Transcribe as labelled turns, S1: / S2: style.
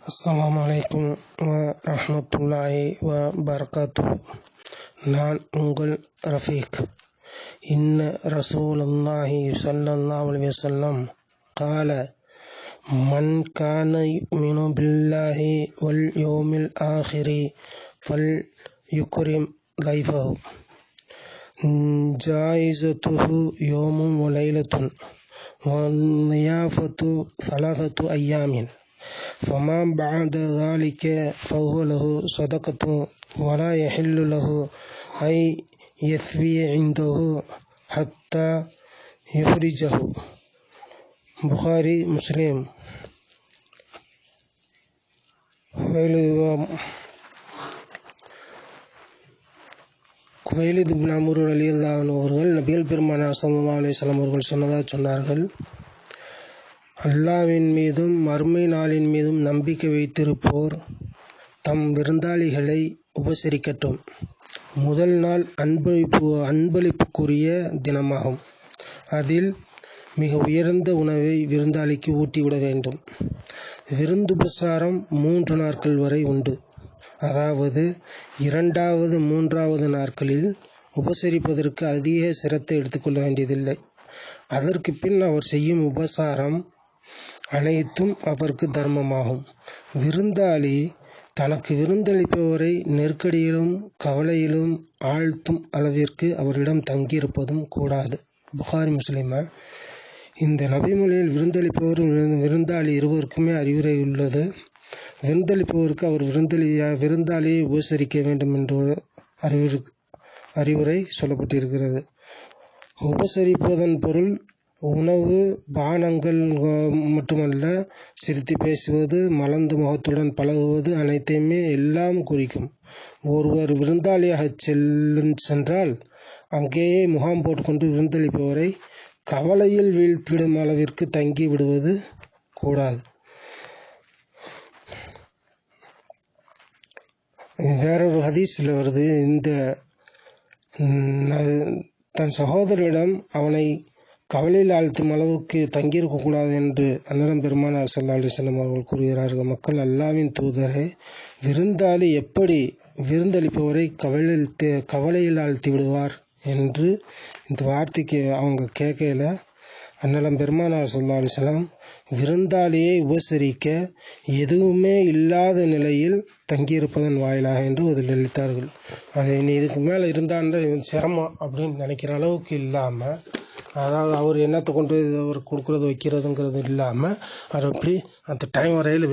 S1: அஸ்ஸலாமு அலைக்கும் வரஹ்மத்துல்லாஹி வபரகாத்துஹு. நான் உங்கள் ரஃபீக். இன்ன ரசூலுல்லாஹி ஸல்லல்லாஹு அலைஹி வஸல்லம் قال من كان يؤمن بالله واليوم الآخر فليكرم ضيفه جائزته يوم وليلة والضيافة 3 أيام فما بعد ذلك فهو له صدقة ولا يحل له أن يثوي عنده حتى يخرجه. புகாரி, முஸ்லிம். குவைலித் இப்னு அம்ர் ரலியல்லாஹு அன்ஹு அவர்கள் நபிகள் பெருமானார் ஸல்லல்லாஹு அலைஹி வஸல்லம் அவர்கள் சொன்னார்கள், அல்லாஹ்வின் மீதும் மறுமை நாளின் மீதும் நம்பிக்கை வைத்திருப்போர் தம் விருந்தாளிகளை உபசரிக்கட்டும். முதல் நாள் அன்பளிப்புக்குரிய தினமாகும். அதில் மிக உயர்ந்த உணவை விருந்தாளிக்கு ஊட்டிவிட வேண்டும். விருந்துபசாரம் 3 நாட்கள் வரை உண்டு. அதாவது 2வது 3வது நாட்களில் உபசரிப்பதற்கு அதிக சிரத்தை எடுத்துக்கொள்ள வேண்டியதில்லை. அதற்கு பின் அவர் செய்யும் உபசாரம் அனைத்தும் அவருக்கு தர்மமாகும். விருந்தாளி தனக்கு விருந்தளிப்பவரை நெருக்கடியிலும் கவலையிலும் ஆழ்த்தும் அளவிற்கு அவரிடம் தங்கியிருப்பதும் கூடாது. புகாரி, முஸ்லிம். இந்த நபிமொழியில் விருந்தளிப்பவர் விருந்தாளி இருவருக்குமே அறிவுரை உள்ளது. விருந்தளிப்பவருக்கு அவர் விருந்தாளியை உபசரிக்க வேண்டும் என்ற அறிவுரை சொல்லப்பட்டிருக்கிறது. உபசரிப்பதன் பொருள் உணவு பானங்கள் மட்டுமல்ல, சிரித்து பேசுவது, மலர்ந்த முகத்துடன் பழகுவது அனைத்தையுமே எல்லாம் குறிக்கும். ஒருவர் விருந்தாளியாக சென்றால் அங்கேயே முகாம் போட்டுக்கொண்டு விருந்தளிப்பவரை கவலையில் வீழ்த்திவிடும் அளவிற்கு தங்கி விடுவது கூடாது. வேறொரு ஹதீஸில் வருது, தன் சகோதரிடம் அவனை கவலையில் ஆழ்த்தும் அளவுக்கு தங்கியிருக்கக்கூடாது என்று அன்னலம் பெருமானார் ஸல்லல்லாஹு அலைஹி வஸல்லம் அவர்கள் கூறுகிறார்கள். மக்கள், அல்லாஹ்வின் தூதரே, விருந்தாளி எப்படி விருந்தளிப்பவரை கவலையில் ஆழ்த்தி விடுவார் என்று இந்த வார்த்தைக்கு அவங்க கேட்கல. அன்னலம் பெருமானார் ஸல்லல்லாஹு அலைஹி வஸல்லம் விருந்தாளியை உபசரிக்க எதுவுமே இல்லாத நிலையில் தங்கியிருப்பதன் வாயிலாக என்று பதிலளித்தார்கள். அது இனி இதுக்கு மேலே இருந்தான்ற சிரமம் அப்படின்னு நினைக்கிற அளவுக்கு இல்லாமல், அதாவது அவர் என்னத்தை கொண்டு அவர் கொடுக்குறது வைக்கிறதுங்கிறது இல்லாமல், அது அப்படி அந்த டைம் வரையில்